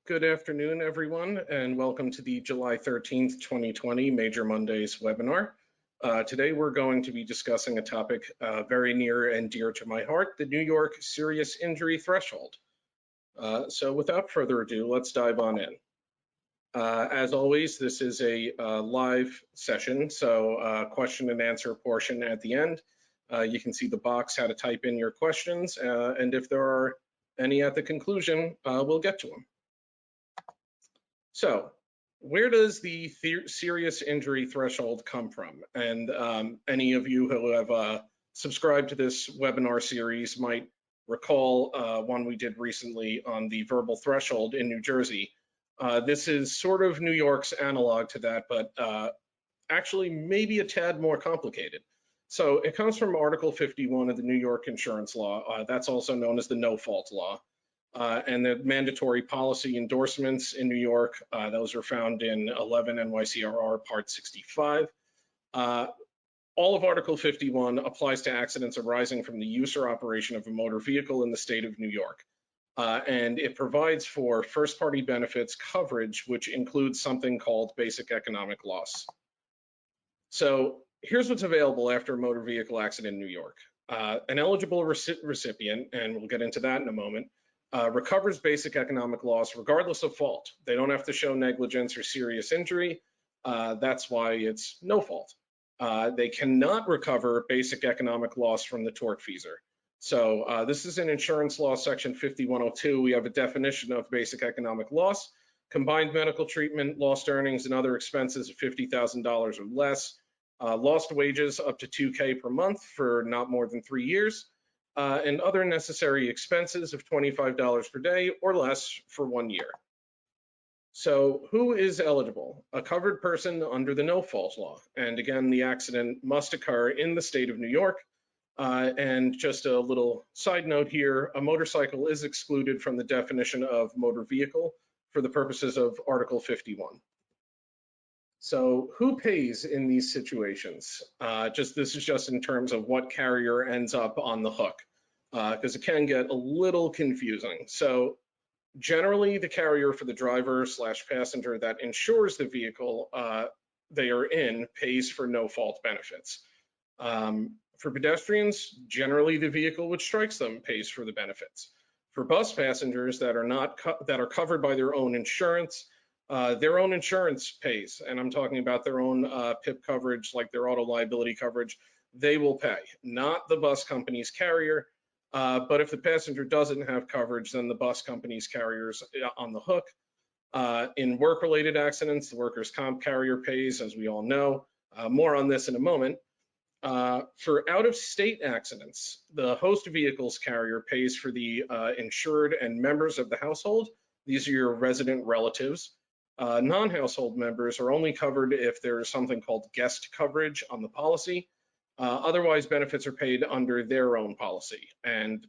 Good afternoon, everyone, and welcome to the July 13th, 2020 Major Mondays webinar. Today, we're going to be discussing a topic very near and dear to my heart, the New York serious injury threshold. So without further ado, let's dive on in. As always, this is a live session, so question and answer portion at the end. You can see the box, how to type in your questions, and if there are any at the conclusion, we'll get to them. So, where does the serious injury threshold come from? And any of you who have subscribed to this webinar series might recall one we did recently on the verbal threshold in New Jersey. This is sort of New York's analog to that, but actually maybe a tad more complicated. So it comes from Article 51 of the New York insurance law. That's also known as the no-fault law. And the mandatory policy endorsements in New York, those are found in 11 NYCRR Part 65. All of Article 51 applies to accidents arising from the use or operation of a motor vehicle in the state of New York. And it provides for first-party benefits coverage, which includes something called basic economic loss. So here's what's available after a motor vehicle accident in New York. An eligible recipient, and we'll get into that in a moment, recovers basic economic loss regardless of fault. They don't have to show negligence or serious injury. That's why it's no fault. They cannot recover basic economic loss from the tortfeasor. So this is in insurance law section 5102. We have a definition of basic economic loss: combined medical treatment, lost earnings, and other expenses of $50,000 or less, lost wages up to $2K per month for not more than 3 years, and other necessary expenses of $25 per day or less for 1 year. So who is eligible? A covered person under the no-fault law. And again, the accident must occur in the state of New York. And just a little side note here, a motorcycle is excluded from the definition of motor vehicle for the purposes of Article 51. So who pays in these situations? This is just in terms of what carrier ends up on the hook, because it can get a little confusing. So generally, the carrier for the driver/passenger that insures the vehicle they are in pays for no-fault benefits. For pedestrians, generally the vehicle which strikes them pays for the benefits. For bus passengers that are covered by their own insurance pays, and I'm talking about their own PIP coverage, like their auto liability coverage. They will pay, not the bus company's carrier. But if the passenger doesn't have coverage, then the bus company's carrier's on the hook. In work-related accidents, the workers' comp carrier pays, as we all know. More on this in a moment. For out-of-state accidents, the host vehicle's carrier pays for the insured and members of the household. These are your resident relatives. Non-household members are only covered if there is something called guest coverage on the policy. Otherwise, benefits are paid under their own policy. And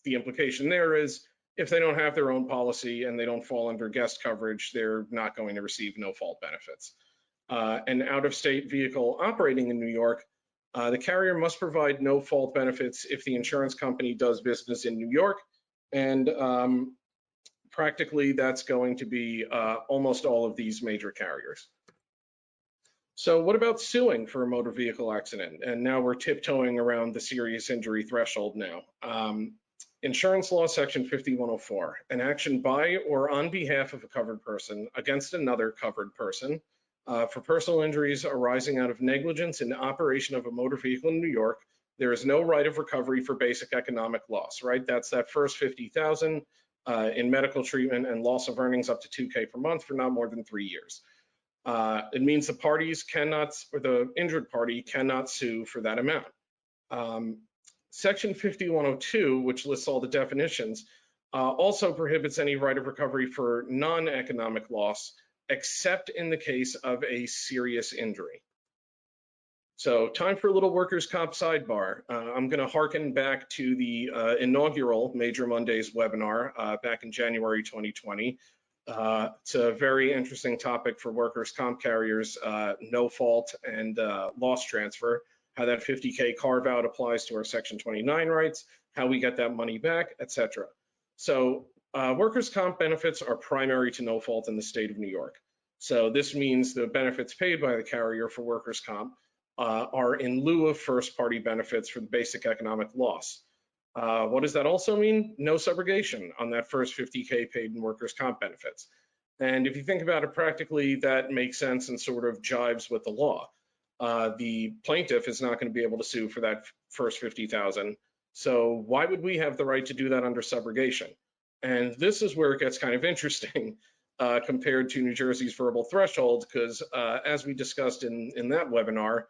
the implication there is if they don't have their own policy and they don't fall under guest coverage, they're not going to receive no-fault benefits. An out-of-state vehicle operating in New York, the carrier must provide no-fault benefits if the insurance company does business in New York. And practically, that's going to be almost all of these major carriers. So what about suing for a motor vehicle accident? And now we're tiptoeing around the serious injury threshold now. Insurance law section 5104, an action by or on behalf of a covered person against another covered person for personal injuries arising out of negligence in operation of a motor vehicle in New York. There is no right of recovery for basic economic loss, right? That's that first $50,000 in medical treatment and loss of earnings up to $2K per month for not more than 3 years. It means the parties cannot, or the injured party cannot sue for that amount. Section 5102, which lists all the definitions, also prohibits any right of recovery for non-economic loss, except in the case of a serious injury. So time for a little workers' comp sidebar. I'm going to harken back to the inaugural Major Mondays webinar back in January 2020. It's a very interesting topic for workers' comp carriers, no fault and loss transfer, how that 50K carve out applies to our Section 29 rights, how we get that money back, etc. So Workers' comp benefits are primary to no fault in the state of New York. So this means the benefits paid by the carrier for workers' comp are in lieu of first-party benefits for the basic economic loss. What does that also mean? No subrogation on that first $50K paid in workers' comp benefits. And if you think about it practically, that makes sense and sort of jives with the law. The plaintiff is not going to be able to sue for that first $50,000. So why would we have the right to do that under subrogation? And this is where it gets kind of interesting compared to New Jersey's verbal threshold, because as we discussed in that webinar,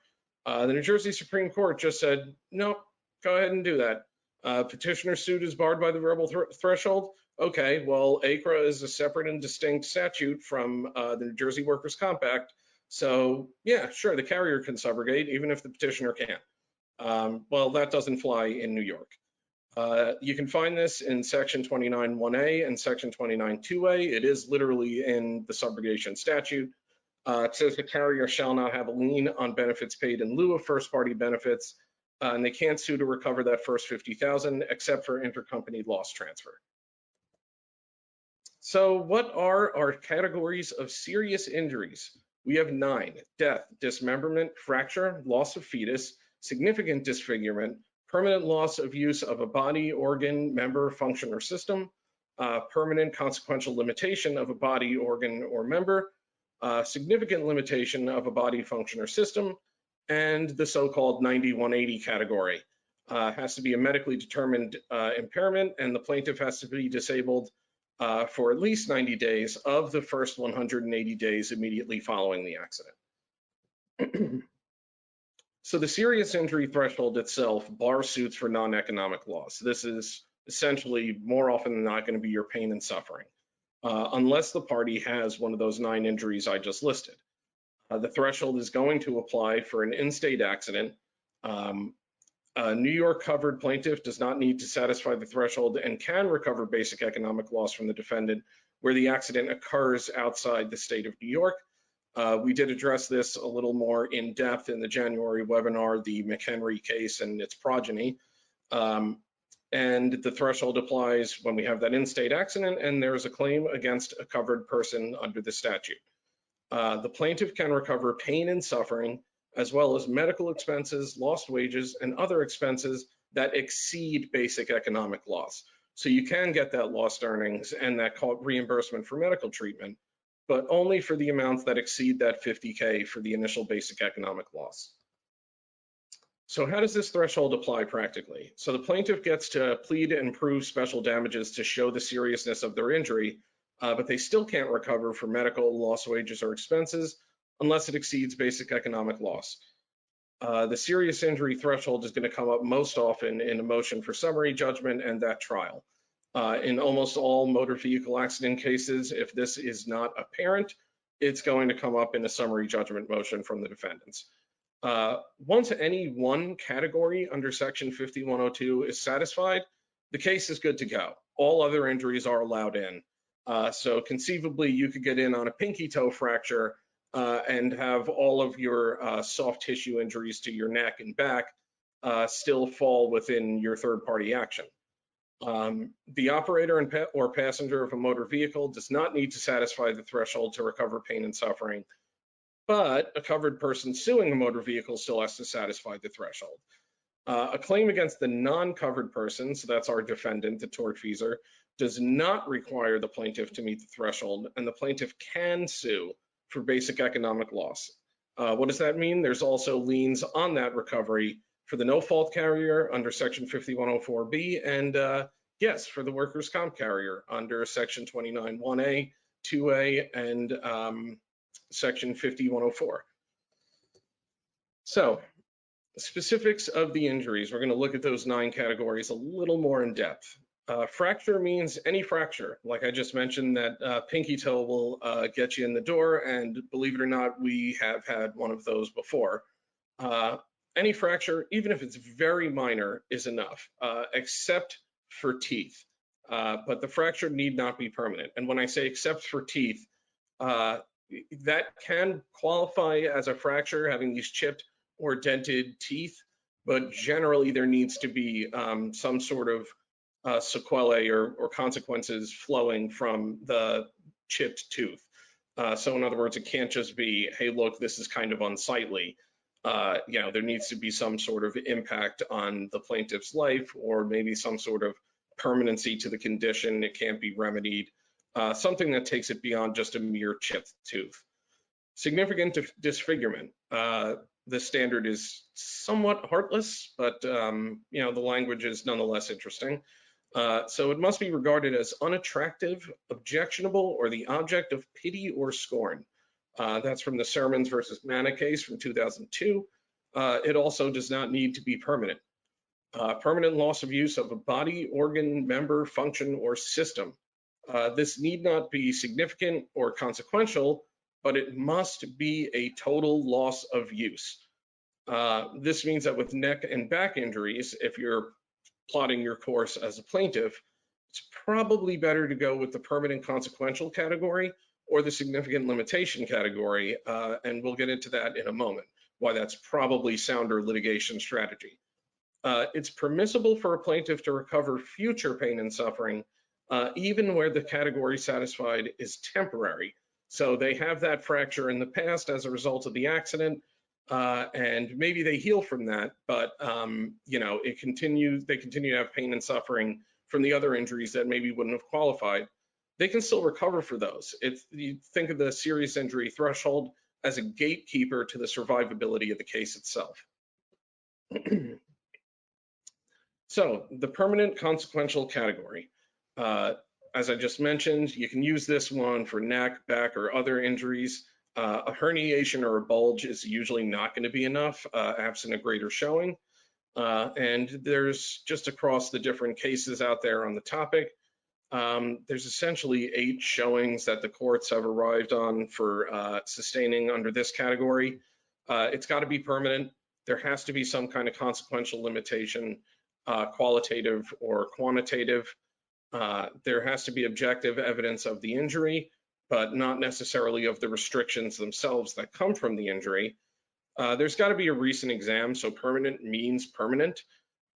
the New Jersey Supreme Court just said, no, go ahead and do that. Petitioner suit is barred by the verbal threshold. Okay, well, ACRA is a separate and distinct statute from the New Jersey Workers' Comp Act. So yeah, sure, the carrier can subrogate even if the petitioner can't. Well, that doesn't fly in New York. You can find this in section 29(1)A and section 29(2)A. It is literally in the subrogation statute. It says the carrier shall not have a lien on benefits paid in lieu of first-party benefits, and they can't sue to recover that first $50,000 except for intercompany loss transfer. So what are our categories of serious injuries? We have 9: death, dismemberment, fracture, loss of fetus, significant disfigurement, permanent loss of use of a body, organ, member, function, or system, permanent consequential limitation of a body, organ, or member, significant limitation of a body, function, or system, and the so-called 90-180 category. Has to be a medically determined impairment, and the plaintiff has to be disabled for at least 90 days of the first 180 days immediately following the accident. So the serious injury threshold itself bars suits for non-economic loss. This is essentially more often than not going to be your pain and suffering, unless the party has one of those 9 injuries I just listed. The threshold is going to apply for an in-state accident. A New York covered plaintiff does not need to satisfy the threshold and can recover basic economic loss from the defendant where the accident occurs outside the state of New York. We did address this a little more in depth in the January webinar, the McHenry case and its progeny. And the threshold applies when we have that in-state accident and there's a claim against a covered person under the statute. The plaintiff can recover pain and suffering, as well as medical expenses, lost wages, and other expenses that exceed basic economic loss. So you can get that lost earnings and that reimbursement for medical treatment, but only for the amounts that exceed that $50K for the initial basic economic loss. So how does this threshold apply practically? So the plaintiff gets to plead and prove special damages to show the seriousness of their injury, but they still can't recover for medical, lost wages, or expenses unless it exceeds basic economic loss. The serious injury threshold is going to come up most often in a motion for summary judgment and that trial. In almost all motor vehicle accident cases, if this is not apparent, it's going to come up in a summary judgment motion from the defendants. Once any one category under section 5102 is satisfied, the case is good to go. All other injuries are allowed in. So conceivably, you could get in on a pinky toe fracture and have all of your soft tissue injuries to your neck and back still fall within your third-party action. The operator or passenger of a motor vehicle does not need to satisfy the threshold to recover pain and suffering, but a covered person suing a motor vehicle still has to satisfy the threshold. A claim against the non-covered person, so that's our defendant, the tortfeasor, does not require the plaintiff to meet the threshold, and the plaintiff can sue for basic economic loss. What does that mean? There's also liens on that recovery for the no-fault carrier under section 5104B, and yes, for the workers' comp carrier under section 29(1)A, 2A, and section 5104. So, specifics of the injuries. We're going to look at those 9 categories a little more in depth. Fracture means any fracture. Like I just mentioned, that pinky toe will get you in the door, and believe it or not, we have had one of those before. Any fracture, even if it's very minor, is enough, except for teeth. But the fracture need not be permanent. And when I say except for teeth, that can qualify as a fracture, having these chipped or dented teeth, but generally there needs to be some sort of sequelae or consequences flowing from the chipped tooth. So in other words, it can't just be, hey, look, this is kind of unsightly. There needs to be some sort of impact on the plaintiff's life, or maybe some sort of permanency to the condition. It can't be remedied. Something that takes it beyond just a mere chipped tooth. Significant disfigurement. The standard is somewhat heartless, but the language is nonetheless interesting. So it must be regarded as unattractive, objectionable, or the object of pity or scorn. That's from the Sermons versus Manna case from 2002. It also does not need to be permanent. Permanent loss of use of a body, organ, member, function, or system. This need not be significant or consequential, but it must be a total loss of use. This means that with neck and back injuries, if you're plotting your course as a plaintiff, it's probably better to go with the permanent consequential category or the significant limitation category, and we'll get into that in a moment, why that's probably sounder litigation strategy. It's permissible for a plaintiff to recover future pain and suffering, even where the category satisfied is temporary. So they have that fracture in the past as a result of the accident, and maybe they heal from that, but they continue to have pain and suffering from the other injuries that maybe wouldn't have qualified. They can still recover for those. You think of the serious injury threshold as a gatekeeper to the survivability of the case itself. So the permanent consequential category. As I just mentioned, you can use this one for neck, back, or other injuries. A herniation or a bulge is usually not going to be enough, absent a greater showing. And there's just across the different cases out there on the topic, there's essentially 8 showings that the courts have arrived on for sustaining under this category. It's got to be permanent. There has to be some kind of consequential limitation, qualitative or quantitative. There has to be objective evidence of the injury, but not necessarily of the restrictions themselves that come from the injury. There's got to be a recent exam, so permanent means permanent.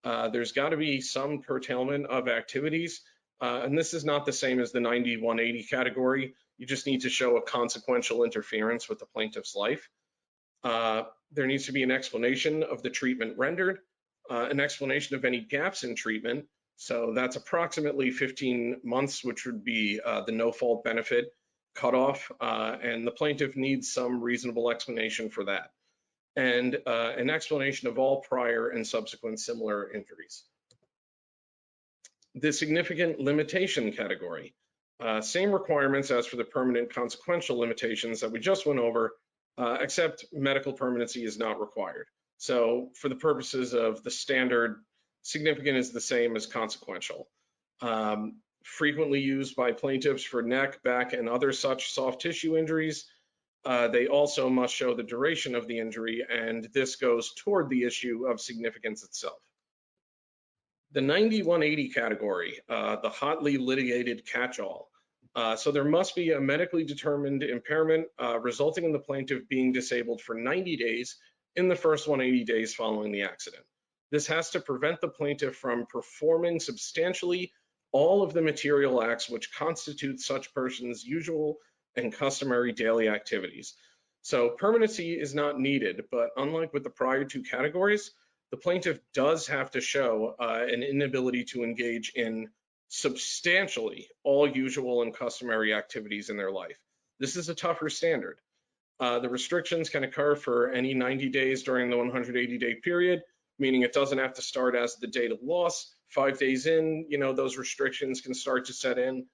There's got to be some curtailment of activities, and this is not the same as the 90-180 category. You just need to show a consequential interference with the plaintiff's life. There needs to be an explanation of the treatment rendered, an explanation of any gaps in treatment. So that's approximately 15 months, which would be the no-fault benefit cutoff, and the plaintiff needs some reasonable explanation for that, and an explanation of all prior and subsequent similar injuries. The significant limitation category. Same requirements as for the permanent consequential limitations that we just went over, except medical permanency is not required. So for the purposes of the standard, significant is the same as consequential. Frequently used by plaintiffs for neck, back, and other such soft tissue injuries. They also must show the duration of the injury, and this goes toward the issue of significance itself. The 90-180 category, the hotly litigated catch-all. So there must be a medically determined impairment resulting in the plaintiff being disabled for 90 days in the first 180 days following the accident. This has to prevent the plaintiff from performing substantially all of the material acts which constitute such person's usual and customary daily activities. So permanency is not needed, but unlike with the prior 2 categories, the plaintiff does have to show an inability to engage in substantially all usual and customary activities in their life. This is a tougher standard. The restrictions can occur for any 90 days during the 180-day period, meaning it doesn't have to start as the date of loss. 5 days in, those restrictions can start to set in.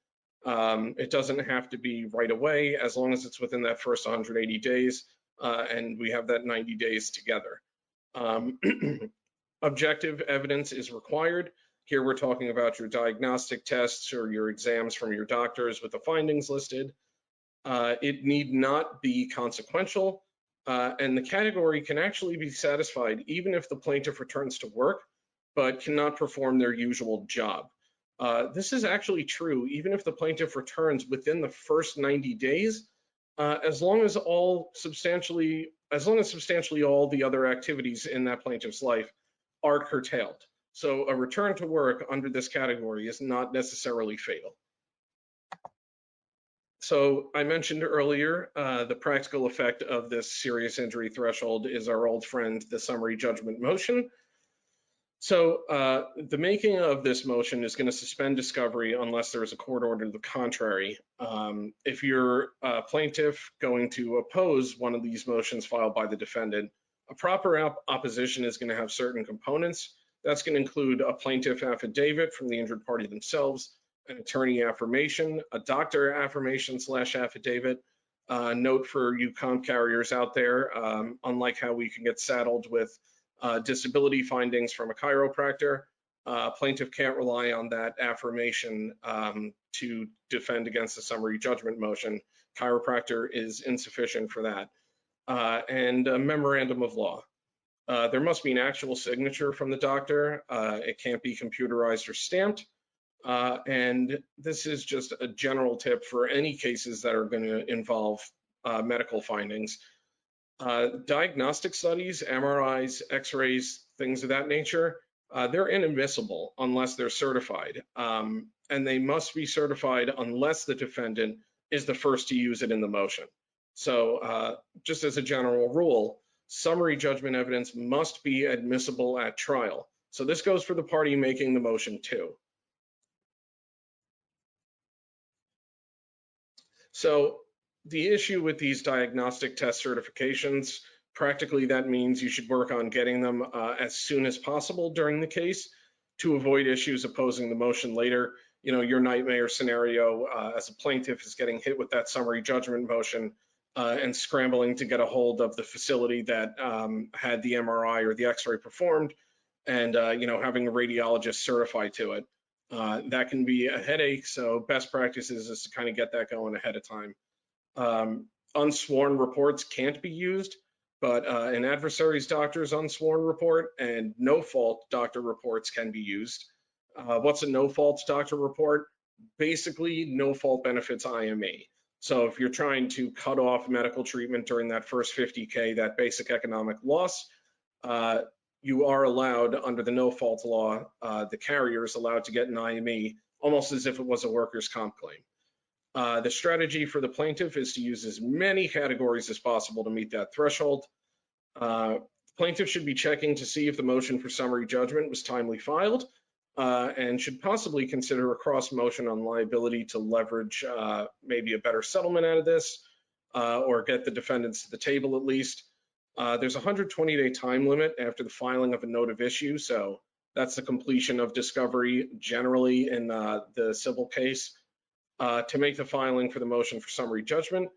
It doesn't have to be right away, as long as it's within that first 180 days, and we have that 90 days together. Objective evidence is required. Here we're talking about your diagnostic tests or your exams from your doctors with the findings listed. It need not be consequential, and the category can actually be satisfied even if the plaintiff returns to work, but cannot perform their usual job. This is actually true even if the plaintiff returns within the first 90 days, as long as substantially all the other activities in that plaintiff's life are curtailed. So a return to work under this category is not necessarily fatal. So I mentioned earlier, the practical effect of this serious injury threshold is our old friend, the summary judgment motion. So the making of this motion is going to suspend discovery unless there is a court order to the contrary. If you're a plaintiff going to oppose one of these motions filed by the defendant, a proper opposition is going to have certain components. That's going to include a plaintiff affidavit from the injured party themselves, an attorney affirmation, a doctor affirmation / affidavit. Note for you comp carriers out there, unlike how we can get saddled with disability findings from a chiropractor, plaintiff can't rely on that affirmation to defend against the summary judgment motion. Chiropractor is insufficient for that. And a memorandum of law. There must be an actual signature from the doctor. It can't be computerized or stamped. And this is just a general tip for any cases that are going to involve medical findings. Diagnostic studies, MRIs, X-rays, things of that nature, they're inadmissible unless they're certified. And they must be certified unless the defendant is the first to use it in the motion. So just as a general rule, summary judgment evidence must be admissible at trial. So this goes for the party making the motion too. So the issue with these diagnostic test certifications, practically that means you should work on getting them as soon as possible during the case to avoid issues opposing the motion later. You know, your nightmare scenario as a plaintiff is getting hit with that summary judgment motion and scrambling to get a hold of the facility that had the MRI or the X-ray performed and, you know, having a radiologist certify to it. That can be a headache, so best practices is to kind of get that going ahead of time. Unsworn reports can't be used, but an adversary's doctor's unsworn report and no-fault doctor reports can be used. What's a no-fault doctor report? Basically, no-fault benefits IME. So if you're trying to cut off medical treatment during that first 50K, that basic economic loss, you are allowed under the no-fault law, the carrier is allowed to get an IME almost as if it was a workers' comp claim. The strategy for the plaintiff is to use as many categories as possible to meet that threshold. Plaintiff should be checking to see if the motion for summary judgment was timely filed and should possibly consider a cross motion on liability to leverage maybe a better settlement out of this or get the defendants to the table at least. There's a 120-day time limit after the filing of a note of issue, so that's the completion of discovery generally in the civil case. To make the filing for the motion for summary judgment.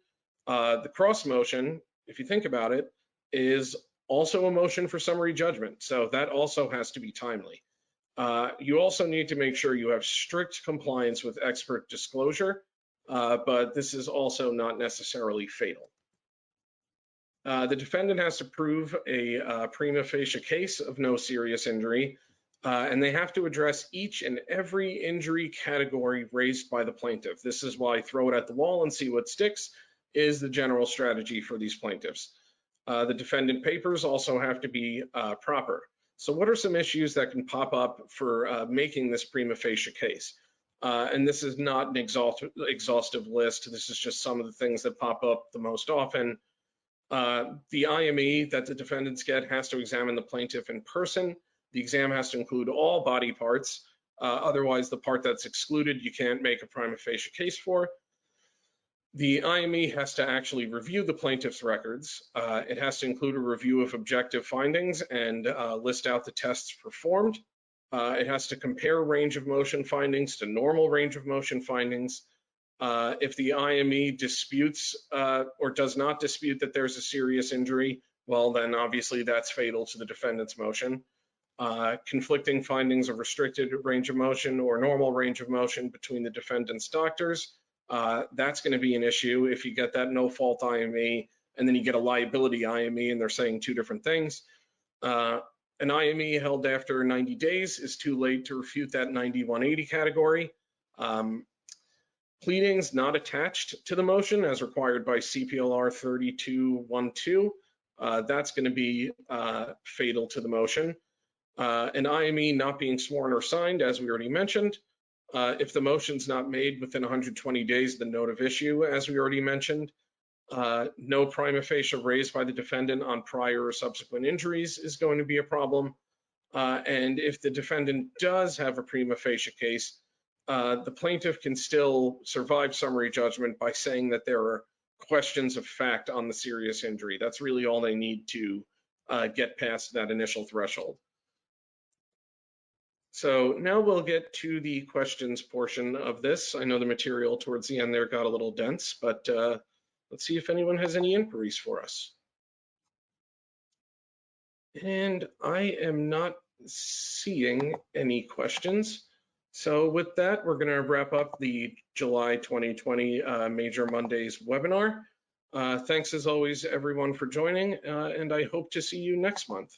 The cross motion, if you think about it, is also a motion for summary judgment. So that also has to be timely. You also need to make sure you have strict compliance with expert disclosure, but this is also not necessarily fatal. The defendant has to prove a prima facie case of no serious injury. And they have to address each and every injury category raised by the plaintiff. This is why throw it at the wall and see what sticks is the general strategy for these plaintiffs. The defendant papers also have to be proper. So what are some issues that can pop up for making this prima facie case? And this is not an exhaustive list. This is just some of the things that pop up the most often. The IME that the defendants get has to examine the plaintiff in person. The exam has to include all body parts. Otherwise, the part that's excluded, you can't make a prima facie case for. The IME has to actually review the plaintiff's records. It has to include a review of objective findings and list out the tests performed. It has to compare range of motion findings to normal range of motion findings. If the IME disputes or does not dispute that there's a serious injury, well, then obviously that's fatal to the defendant's motion. Conflicting findings of restricted range of motion or normal range of motion between the defendant's doctors. That's going to be an issue if you get that no-fault IME and then you get a liability IME and they're saying two different things. An IME held after 90 days is too late to refute that 90-180 category. Pleadings not attached to the motion as required by CPLR 3212, that's going to be fatal to the motion. An IME not being sworn or signed, as we already mentioned. If the motion's not made within 120 days, the note of issue, as we already mentioned. No prima facie raised by the defendant on prior or subsequent injuries is going to be a problem. And if the defendant does have a prima facie case, the plaintiff can still survive summary judgment by saying that there are questions of fact on the serious injury. That's really all they need to get past that initial threshold. So now we'll get to the questions portion of this. I know the material towards the end there got a little dense, but let's see if anyone has any inquiries for us. And I am not seeing any questions. So with that, we're going to wrap up the July 2020 Major Mondays webinar. Thanks as always, everyone, for joining, and I hope to see you next month.